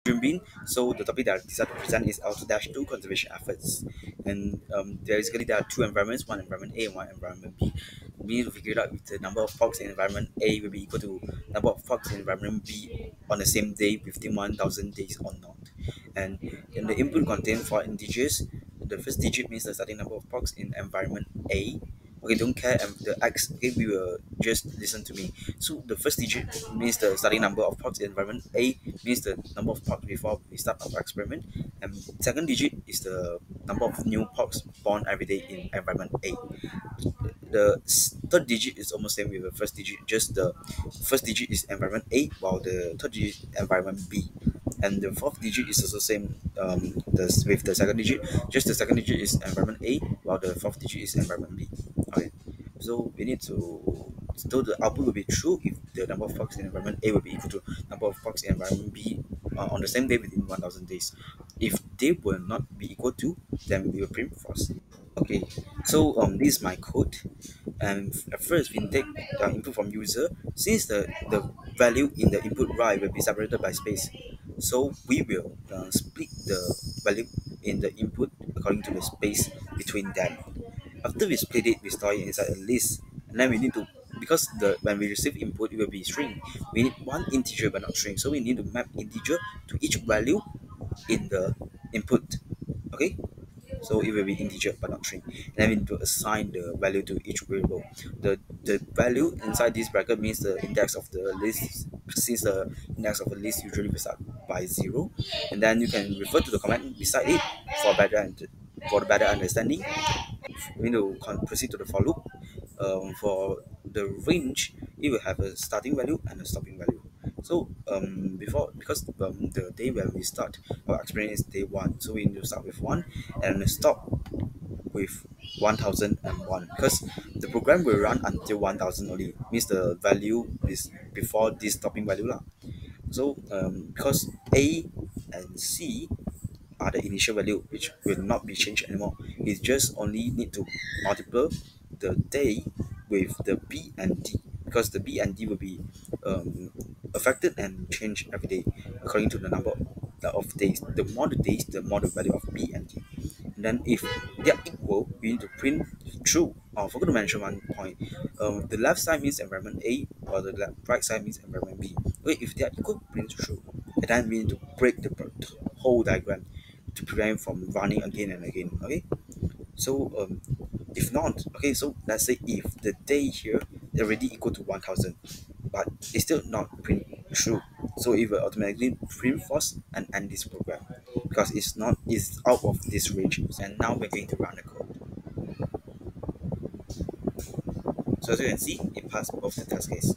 green bean. So the topic that I decided to present is Auto-2 conservation efforts. And basically there are two environments, one environment A and one environment B. We need to figure it out if the number of frogs in environment A will be equal to number of frogs in environment B on the same day within 1000 days or not. And in the input contain four integers. The first digit means the starting number of frogs in environment A. Okay, don't care the x. Okay, we will just listen to me. So the first digit means the starting number of pods in environment A, means the number of pods before we start our experiment, and second digit is the number of new pods born every day in environment A. The third digit is almost same with the first digit, just the first digit is environment A while the third digit is environment B, and the fourth digit is also same with the second digit, just the second digit is environment A while the fourth digit is environment B. Okay, so we need to, so the output will be true if the number of fox in environment A will be equal to number of fox in environment B on the same day within 1000 days. If they will not be equal to, then we will print false. Okay, so this is my code, and at first we take the input from user. Since the value in the input right will be separated by space, so we will split the value in the input according to the space between them. After we split it, we store it inside a list, and then we need to, because the when we receive input it will be string, we need one integer but not string, so we need to map integer to each value in the input. Okay, so it will be integer but not string, and then we need to assign the value to each variable. The value inside this bracket means the index of the list, since the index of the list usually will start by 0, and then you can refer to the command beside it for for the better understanding. We need to proceed to the for loop. For the range, it will have a starting value and a stopping value. So before, because the day when we start our experiment is day 1, so we need to start with 1 and stop with 1001, because the program will run until 1000 only, means the value is before this stopping value lah. So because A and C are the initial value which will not be changed anymore, it just only need to multiply the day with the B and D, because the B and D will be affected and changed every day according to the number of days. The more the days, the more the value of B and D. And then if they are equal, we need to print true. I forgot to mention one point. The left side means environment A, while the right side means environment B. Okay, if they are equal, print true. And then we need to break the whole diagram to prevent from running again and again. Okay, so if not, okay, so let's say if the day here is already equal to 1000, but it's still not print true, so it will automatically print false and end this program, because it's out of this range. And now we're going to run the code. So as you can see, it passed both the test case.